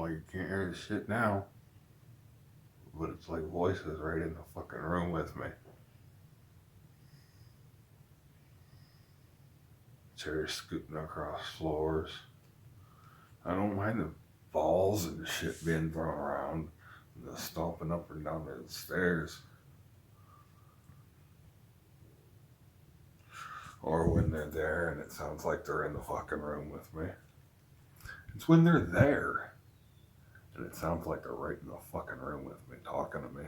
like you can't hear the shit now. But it's like voices right in the fucking room with me. Chairs scooting across floors. I don't mind the balls and shit being thrown around. And the stomping up and down the stairs. Or when they're there and it sounds like they're in the fucking room with me. It's when they're there and it sounds like they're right in the fucking room with me, talking to me.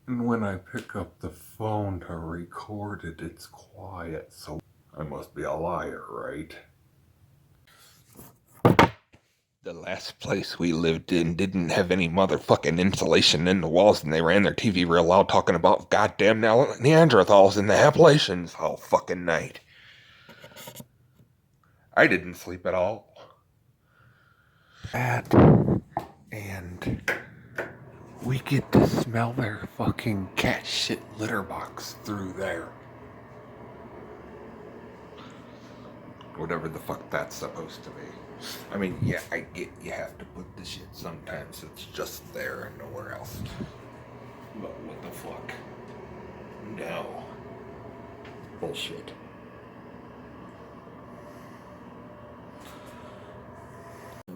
And when I pick up the phone to record it, it's quiet, so I must be a liar, right? The last place we lived in didn't have any motherfucking insulation in the walls, and they ran their TV real loud talking about goddamn Neanderthals in the Appalachians all fucking night. I didn't sleep at all. And we get to smell their fucking cat shit litter box through there. Whatever the fuck that's supposed to be. I mean, yeah, I get you have to put the shit sometimes. It's just there and nowhere else. But what the fuck? No. Bullshit.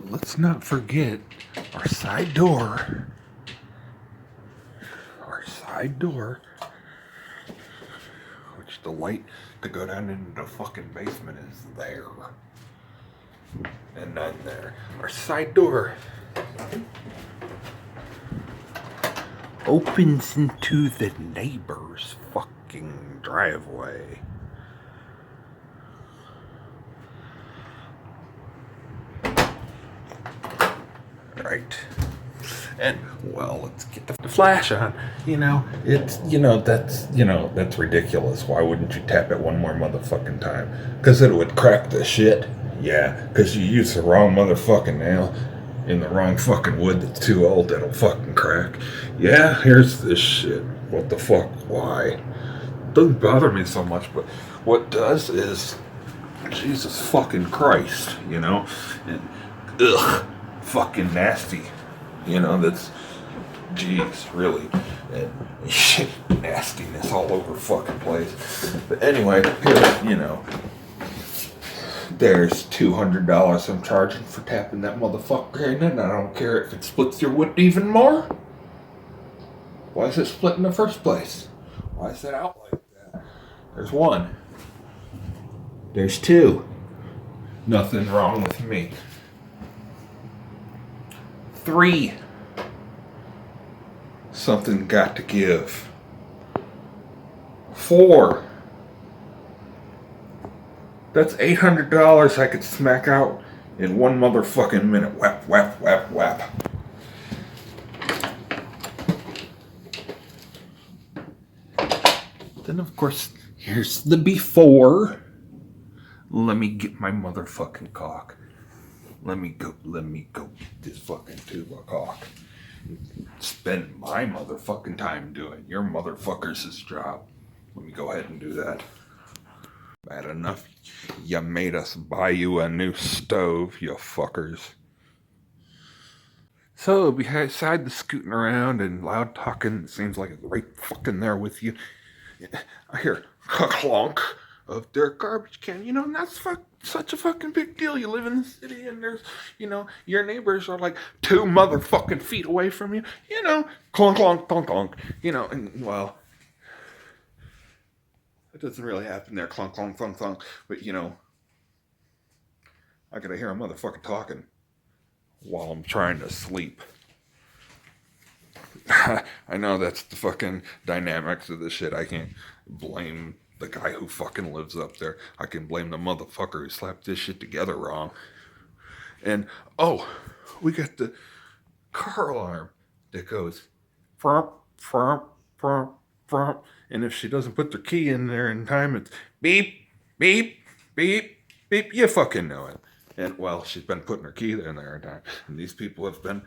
Let's not forget our side door. Which the light to go down into the fucking basement is there. And then there. Our side door opens into the neighbor's fucking driveway. Right. And, well, let's get the flash on. That's ridiculous. Why wouldn't you tap it one more motherfucking time? Because it would crack the shit. Yeah, because you use the wrong motherfucking nail in the wrong fucking wood that's too old that'll fucking crack. Yeah, here's this shit. What the fuck? Why? It doesn't bother me so much, but what does is, Jesus fucking Christ, and ugh, fucking nasty. That's, jeez, really, and shit, nastiness all over fucking place. But anyway, here, there's $200 I'm charging for tapping that motherfucker in, and I don't care if it splits your wood even more. Why is it split in the first place? Why is it out like that? There's one. There's two. Nothing wrong with me. 3. Something got to give. 4. That's $800 I could smack out in one motherfucking minute. Whap, whap, whap, whap. Then, of course, here's the before. Let me get my motherfucking cock. Let me go get this fucking tube of cock. Spend my motherfucking time doing your motherfuckers' job. Let me go ahead and do that. Bad enough you made us buy you a new stove, you fuckers. So, beside the scooting around and loud talking, it seems like it's right fucking there with you. I hear a clonk of their garbage can, and that's such a fucking big deal. You live in the city and there's, your neighbors are like 2 motherfucking feet away from you, clonk, clonk, clonk, clonk, and well, it doesn't really happen there, clonk, clonk, clonk, clonk, but I gotta hear a motherfucker talking while I'm trying to sleep. I know that's the fucking dynamics of this shit. I can't blame the guy who fucking lives up there. I can blame the motherfucker who slapped this shit together wrong. And, we got the car alarm that goes frump, frump, frump, frump. And if she doesn't put the key in there in time, it's beep, beep, beep, beep. You fucking know it. And, well, she's been putting her key there in there in time. And these people have been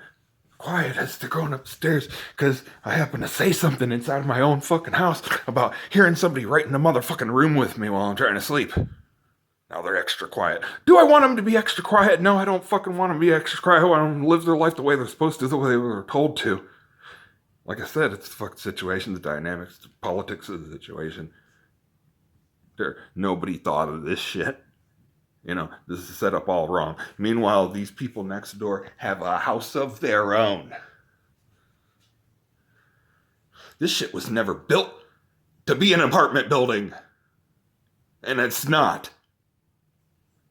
quiet as they're going upstairs because I happen to say something inside of my own fucking house about hearing somebody right in the motherfucking room with me while I'm trying to sleep. Now they're extra quiet. Do I want them to be extra quiet? No, I don't fucking want them to be extra quiet. I want them to live their life the way they're supposed to, the way they were told to. Like I said, it's the fucking situation, the dynamics, the politics of the situation. Nobody thought of this shit. You know, this is set up all wrong. Meanwhile, these people next door have a house of their own. This shit was never built to be an apartment building. And it's not.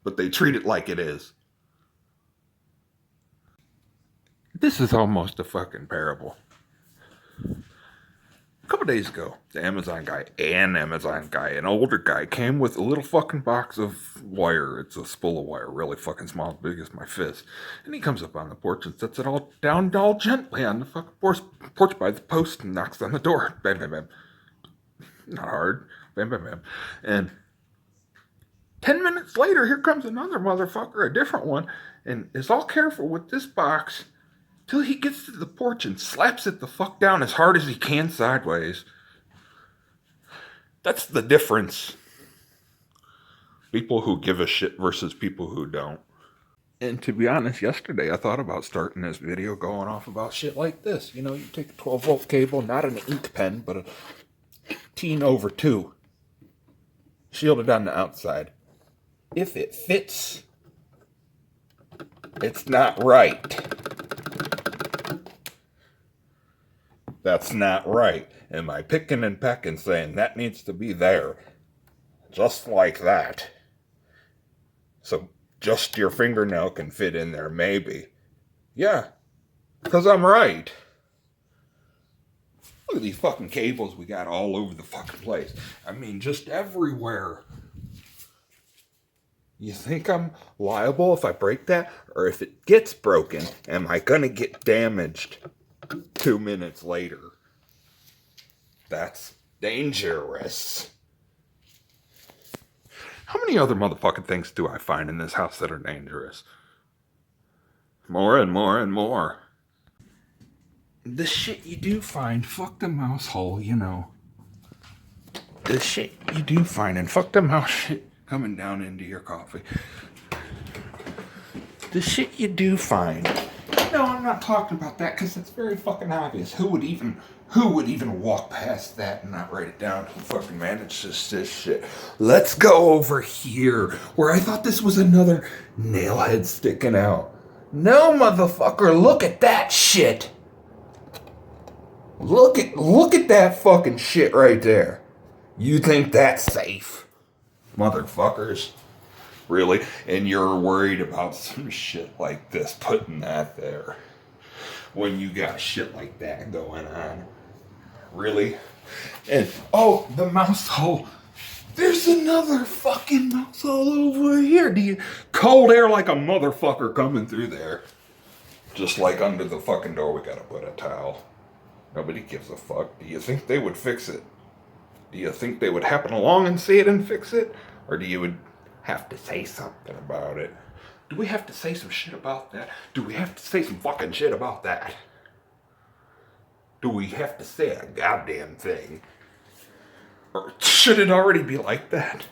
But they treat it like it is. This is almost a fucking parable. A couple days ago, an Amazon guy, an older guy, came with a little fucking box of wire. It's a spool of wire, really fucking small, big as my fist. And he comes up on the porch and sets it all down all gently on the fucking porch by the post and knocks on the door. Bam, bam, bam. Not hard. Bam, bam, bam. And 10 minutes later, here comes another motherfucker, a different one, and is all careful with this box till he gets to the porch and slaps it the fuck down as hard as he can sideways. That's the difference. People who give a shit versus people who don't. And to be honest, yesterday I thought about starting this video going off about shit like this. You know, you take a 12-volt cable, not an ink pen, but a 18/2. Shielded on the outside. If it fits, it's not right. That's not right. Am I picking and pecking saying that needs to be there? Just like that. So just your fingernail can fit in there, maybe. Yeah, because I'm right. Look at these fucking cables we got all over the fucking place. I mean, just everywhere. You think I'm liable if I break that? Or if it gets broken, am I gonna get damaged 2 minutes later? That's dangerous. How many other motherfucking things do I find in this house that are dangerous? More and more and more. The shit you do find, fuck the mouse hole, you know. The shit you do find, and fuck the mouse shit coming down into your coffee. The shit you do find. No, I'm not talking about that because it's very fucking obvious. Who would even walk past that and not write it down? Who fucking manages this shit? Let's go over here where I thought this was another nail head sticking out. No, motherfucker, look at that shit. Look at that fucking shit right there. You think that's safe? Motherfuckers. Really? And you're worried about some shit like this, putting that there. When you got shit like that going on. Really? And, oh, the mouse hole. There's another fucking mouse hole over here. Cold air like a motherfucker coming through there. Just like under the fucking door, we gotta put a towel. Nobody gives a fuck. Do you think they would fix it? Do you think they would happen along and see it and fix it? Or do you would have to say something about it? Do we have to say some shit about that? Do we have to say some fucking shit about that? Do we have to say a goddamn thing? Or should it already be like that?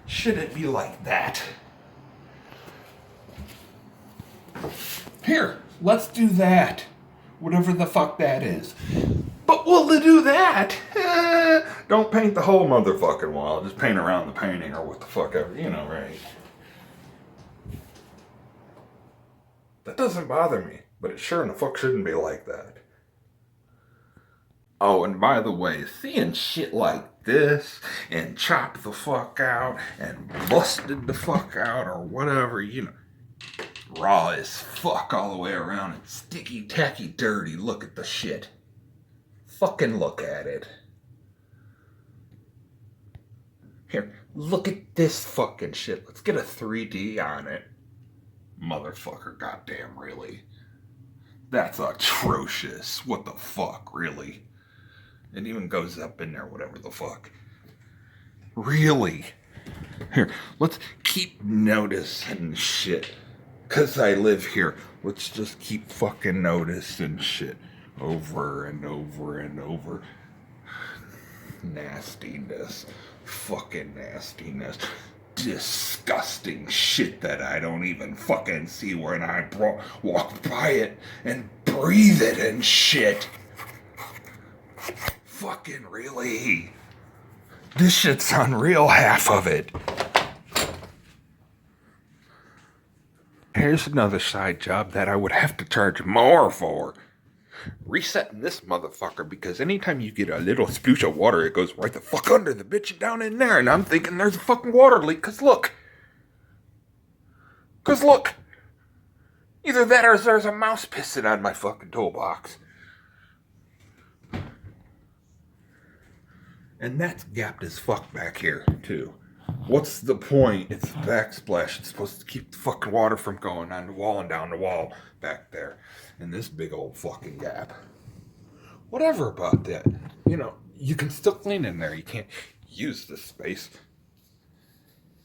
Should it be like that? Here, let's do that. Whatever the fuck that is. But will they do that? Don't paint the whole motherfucking wall. Just paint around the painting or what the fuck ever. You know, right? That doesn't bother me. But it sure in the fuck shouldn't be like that. Oh, and by the way, seeing shit like this and chopped the fuck out and busted the fuck out or whatever, you know. Raw as fuck all the way around and sticky, tacky, dirty. Look at the shit. Fucking look at it. Here, look at this fucking shit. Let's get a 3D on it. Motherfucker, goddamn, really? That's atrocious. What the fuck, really? It even goes up in there, whatever the fuck. Really? Here, let's keep noticing shit. 'Cause I live here. Let's just keep fucking noticing shit. Over and over and over. Nastiness. Fucking nastiness. disgusting shit that I don't even fucking see when I walk by it and breathe it and shit. Fucking really? This shit's unreal, half of it. Here's another side job that I would have to charge more for. Resetting this motherfucker, because anytime you get a little sploosh of water, it goes right the fuck under the bitch and down in there, and I'm thinking there's a fucking water leak, cause look. Either that or there's a mouse pissing on my fucking toolbox. And that's gapped as fuck back here, too. What's the point? It's backsplash. It's supposed to keep the fucking water from going on the wall and down the wall back there. And this big old fucking gap. Whatever about that. You know, you can still clean in there. You can't use this space.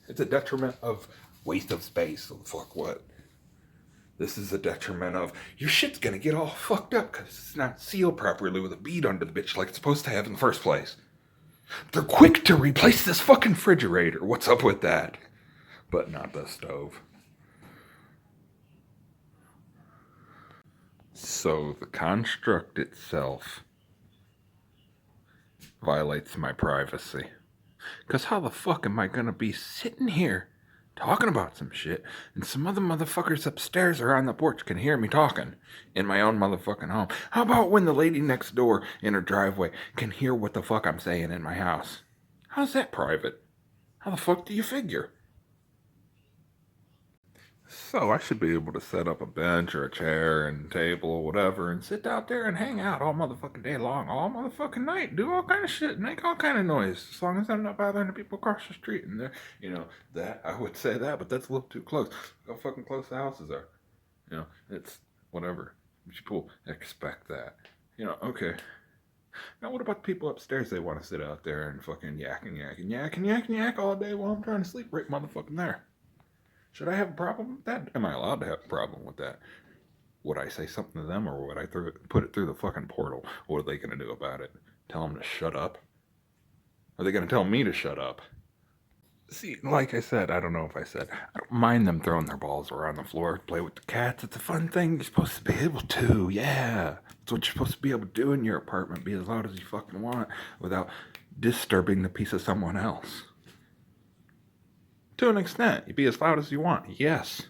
It's a detriment of waste of space. So fuck what? This is a detriment of your shit's gonna get all fucked up because it's not sealed properly with a bead under the bitch like it's supposed to have in the first place. They're quick to replace this fucking refrigerator. What's up with that? But not the stove. So the construct itself violates my privacy. Because how the fuck am I gonna be sitting here talking about some shit and some other motherfuckers upstairs or on the porch can hear me talking in my own motherfucking home? How about when the lady next door in her driveway can hear what the fuck I'm saying in my house? How's that private? How the fuck do you figure? So I should be able to set up a bench or a chair and table or whatever and sit out there and hang out all motherfucking day long, all motherfucking night, do all kind of shit, make all kind of noise, as long as I'm not bothering the people across the street. And you know, that, I would say that, but that's a little too close. Look how fucking close the houses are. You know, it's whatever. People expect that. You know, okay. Now what about the people upstairs? They want to sit out there and fucking yak all day while I'm trying to sleep right motherfucking there. Should I have a problem with that? Am I allowed to have a problem with that? Would I say something to them, or would I put it through the fucking portal? What are they going to do about it? Tell them to shut up? Are they going to tell me to shut up? See, like I said, I don't know if I said, I don't mind them throwing their balls around the floor, play with the cats. It's a fun thing. You're supposed to be able to, yeah. It's what you're supposed to be able to do in your apartment. Be as loud as you fucking want without disturbing the peace of someone else. To an extent, you be as loud as you want, yes.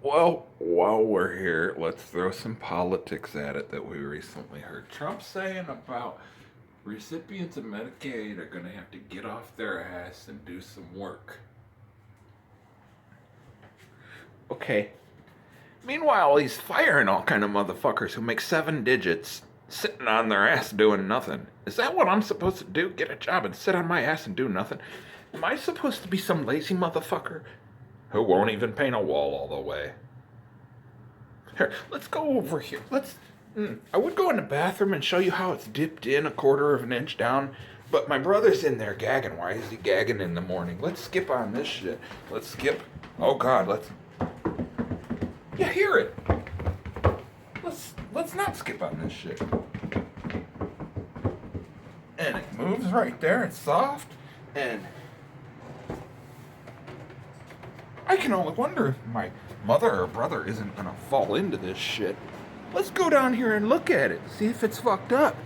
Well, while we're here, let's throw some politics at it that we recently heard. Trump saying about recipients of Medicaid are going to have to get off their ass and do some work. Okay. Meanwhile, he's firing all kind of motherfuckers who make 7 digits sitting on their ass doing nothing. Is that what I'm supposed to do? Get a job and sit on my ass and do nothing? Am I supposed to be some lazy motherfucker who won't even paint a wall all the way? Here, let's go over here. I would go in the bathroom and show you how it's dipped in 1/4 of an inch down, but my brother's in there gagging. Why is he gagging in the morning? Let's skip on this shit. Let's skip. Oh God, you hear it. Let's not skip on this shit. And it moves right there. It's soft. And I can only wonder if my mother or brother isn't gonna fall into this shit. Let's go down here and look at it. See if it's fucked up.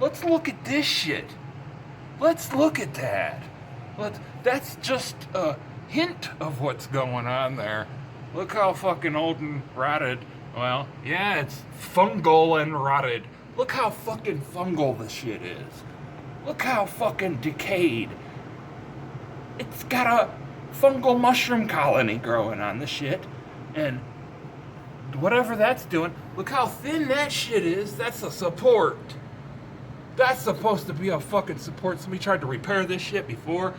Let's look at this shit. Let's look at that. That's just a hint of what's going on there. Look how fucking old and rotted. Well, yeah, it's fungal and rotted. Look how fucking fungal this shit is. Look how fucking decayed. It's got a fungal mushroom colony growing on the shit. And whatever that's doing, look how thin that shit is. That's a support. That's supposed to be a fucking support. Somebody tried to repair this shit before.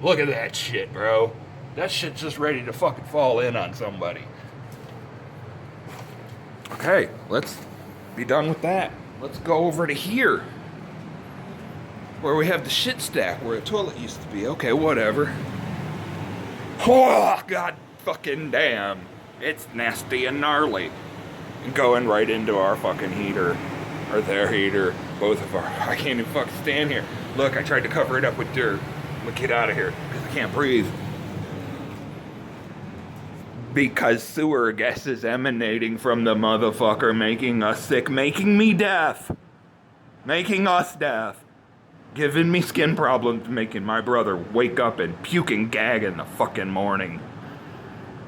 Look at that shit, bro. That shit's just ready to fucking fall in on somebody. Okay, let's be done with that. Let's go over to here, where we have the shit stack, where a toilet used to be. Okay, whatever. Oh, God fucking damn. It's nasty and gnarly. And going right into our fucking heater, or their heater. Both of our, I can't even fucking stand here. Look, I tried to cover it up with dirt. I'm gonna get out of here because I can't breathe. Because sewer gas is emanating from the motherfucker, making us sick, making me deaf. Making us deaf. Giving me skin problems, making my brother wake up and puke and gag in the fucking morning.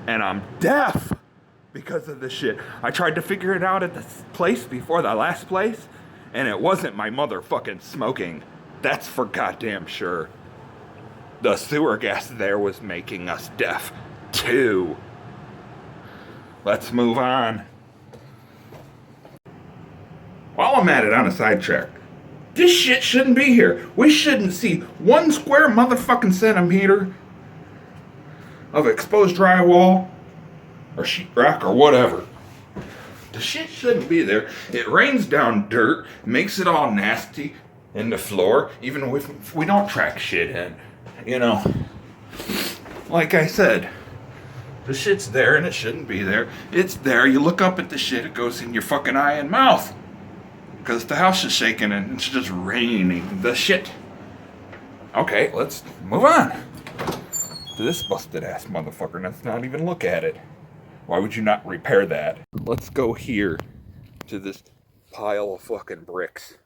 And I'm deaf because of this shit. I tried to figure it out at the place before the last place, and it wasn't my motherfucking smoking. That's for goddamn sure. The sewer gas there was making us deaf, too. Let's move on. While I'm at it on a sidetrack, this shit shouldn't be here. We shouldn't see 1 square motherfucking centimeter of exposed drywall or sheetrock or whatever. The shit shouldn't be there. It rains down dirt, makes it all nasty in the floor, even if we don't track shit in. You know, like I said, the shit's there and it shouldn't be there. It's there. You look up at the shit, it goes in your fucking eye and mouth. Because the house is shaking and it's just raining the shit. Okay, let's move on to this busted ass motherfucker. Let's not even look at it. Why would you not repair that? Let's go here to this pile of fucking bricks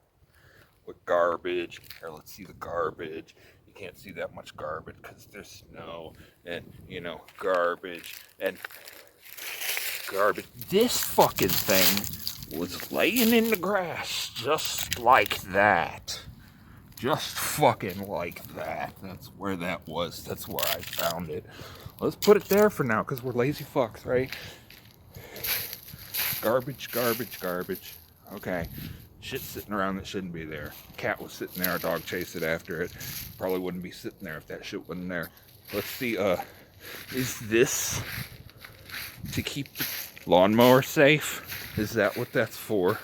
with garbage. Here, let's see the garbage. You can't see that much garbage because there's snow and, you know, garbage and garbage. This fucking thing was laying in the grass just like that. Just fucking like that. That's where that was. That's where I found it. Let's put it there for now because we're lazy fucks, right? Garbage, garbage, garbage. Okay. Shit sitting around that shouldn't be there. Cat was sitting there. Our dog chased it after it. Probably wouldn't be sitting there if that shit wasn't there. Let's see. Is this to keep the lawnmower safe? Is that what that's for?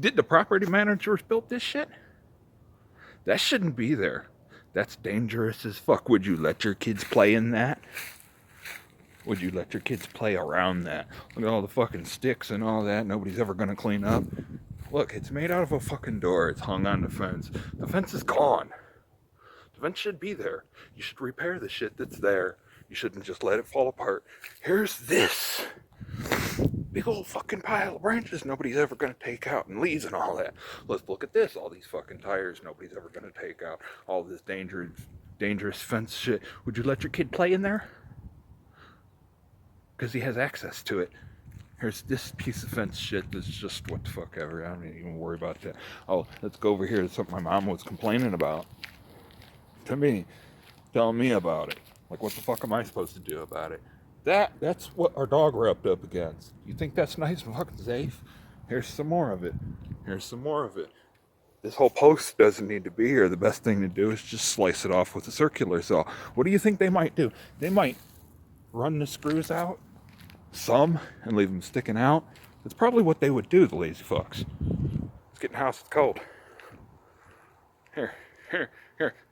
Did the property managers build this shit? That shouldn't be there. That's dangerous as fuck. Would you let your kids play in that? Would you let your kids play around that? Look at all the fucking sticks and all that nobody's ever gonna clean up. Look, it's made out of a fucking door. It's hung on the fence. The fence is gone. The fence should be there. You should repair the shit that's there. You shouldn't just let it fall apart. Here's this big old fucking pile of branches nobody's ever gonna take out, and leaves and all that. Let's look at this. All these fucking tires nobody's ever gonna take out. All this dangerous fence shit. Would you let your kid play in there? Because he has access to it. Here's this piece of fence shit that's just what the fuck ever. I don't even worry about that. Oh, let's go over here to something my mom was complaining about. To me. Telling me about it. Like, what the fuck am I supposed to do about it? That's what our dog rubbed up against. You think that's nice and fucking safe? Here's some more of it. Here's some more of it. This whole post doesn't need to be here. The best thing to do is just slice it off with a circular saw. What do you think they might do? They might run the screws out, some, and leave them sticking out. That's probably what they would do, the lazy fucks. It's getting hot, it's cold. Here.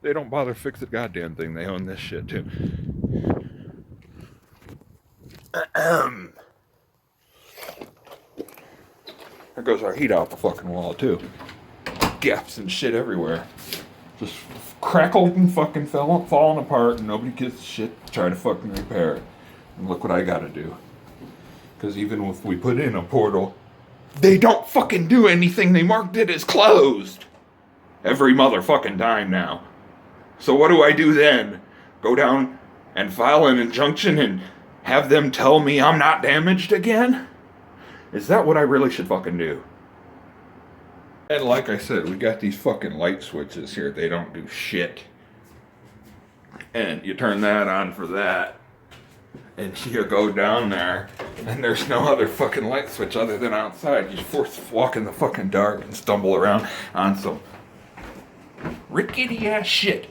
They don't bother to fix the goddamn thing. They own this shit, too. There goes our heat out the fucking wall, too. Gaps and shit everywhere. Just crackled and fucking falling apart, and nobody gives a shit to try to fucking repair it. And look what I gotta do. Because even if we put in a portal, they don't fucking do anything. They marked it as closed. Every motherfucking time now. So what do I do then? Go down and file an injunction and have them tell me I'm not damaged again? Is that what I really should fucking do? And like I said, we got these fucking light switches here. They don't do shit. And you turn that on for that. And you go down there, and there's no other fucking light switch other than outside. You force walk in the fucking dark and stumble around on some rickety ass shit.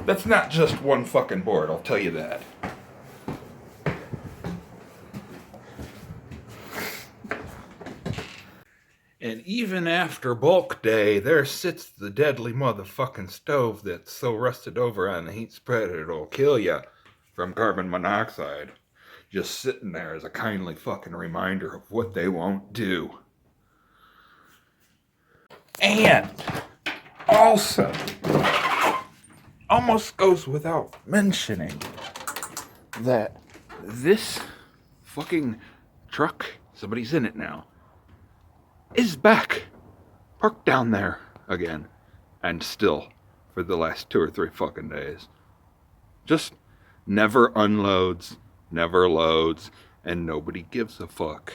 That's not just one fucking board, I'll tell you that. And even after bulk day, there sits the deadly motherfucking stove that's so rusted over on the heat spread it'll kill ya. from carbon monoxide just sitting there as a kindly fucking reminder of what they won't do. And also, almost goes without mentioning that this fucking truck, somebody's in it now, is back, parked down there again, and still for the last 2 or 3 fucking days. Just never unloads, never loads, and nobody gives a fuck.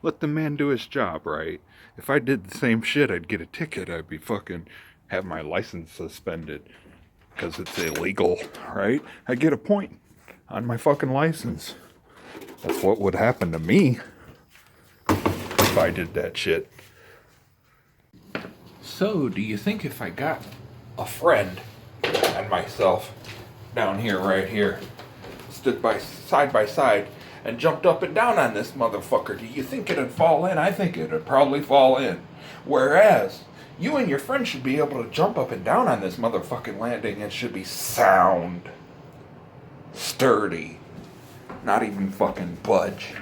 Let the man do his job, right? If I did the same shit, I'd get a ticket. I'd be fucking have my license suspended because it's illegal, right? I'd get a point on my fucking license. That's what would happen to me if I did that shit. So, do you think if I got a friend and myself down here, right here, stood by side, and jumped up and down on this motherfucker, do you think it'd fall in? I think it'd probably fall in. Whereas, you and your friend should be able to jump up and down on this motherfucking landing. It should be sound, sturdy, not even fucking budge.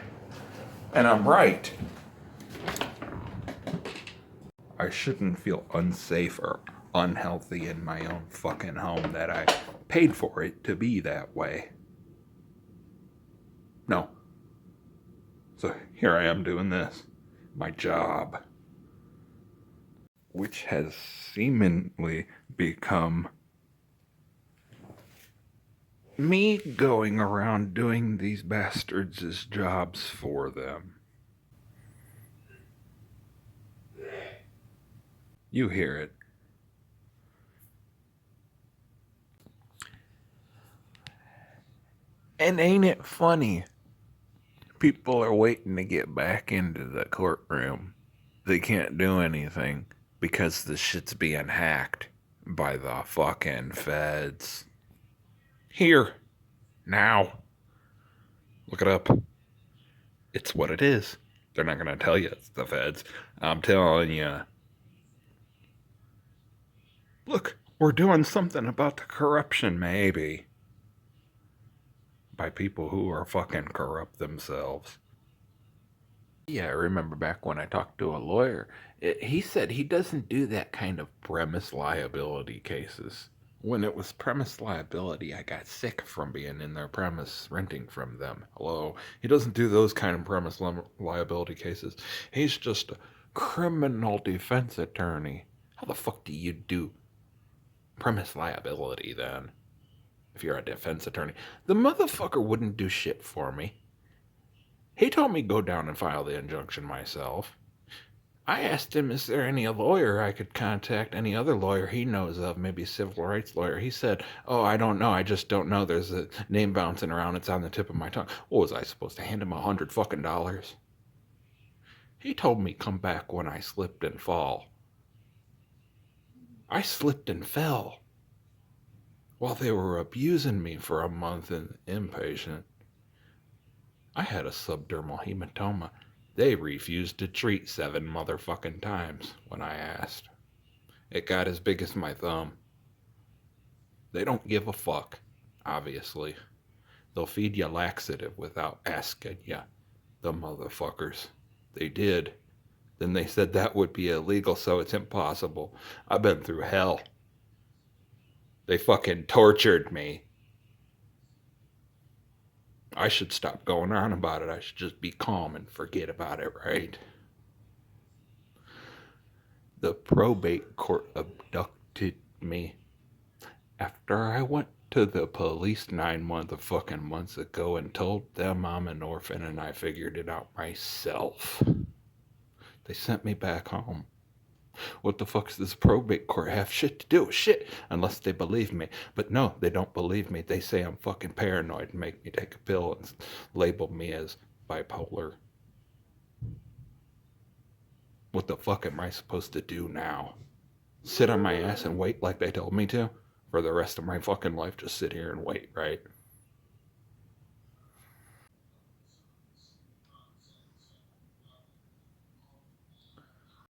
And I'm right. I shouldn't feel unsafe or unhealthy in my own fucking home that I paid for it to be that way. No. So here I am doing this. My job. Which has seemingly become me going around doing these bastards' jobs for them. You hear it. And ain't it funny? People are waiting to get back into the courtroom. They can't do anything because the shit's being hacked by the fucking feds. Here. Now. Look it up. It's what it is. They're not going to tell you it's the feds. I'm telling you. Look, we're doing something about the corruption, maybe. By people who are fucking corrupt themselves. Yeah, I remember back when I talked to a lawyer. He said he doesn't do that kind of premise liability cases. When it was premise liability, I got sick from being in their premise renting from them. Hello? He doesn't do those kind of premise liability cases. He's just a criminal defense attorney. How the fuck do you do premise liability then? If you're a defense attorney. The motherfucker wouldn't do shit for me. He told me go down and file the injunction myself. I asked him, is there any lawyer I could contact, any other lawyer he knows of, maybe a civil rights lawyer? He said, oh, I don't know. I just don't know. There's a name bouncing around. It's on the tip of my tongue. What was I supposed to hand him $100 fucking dollars? He told me come back when I slipped and fall. I slipped and fell while they were abusing me for a month in inpatient. I had a subdermal hematoma. They refused to treat 7 motherfucking times when I asked. It got as big as my thumb. They don't give a fuck, obviously. They'll feed you laxative without asking you, the motherfuckers. They did. Then they said that would be illegal, so it's impossible. I've been through hell. They fucking tortured me. I should stop going on about it. I should just be calm and forget about it, right? The probate court abducted me after I went to the police 9 motherfucking months ago and told them I'm an orphan and I figured it out myself. They sent me back home. What the fuck does this probate court have shit to do with shit? Unless they believe me. But no, they don't believe me. They say I'm fucking paranoid and make me take a pill and label me as bipolar. What the fuck am I supposed to do now? Sit on my ass and wait like they told me to? For the rest of my fucking life, just sit here and wait, right?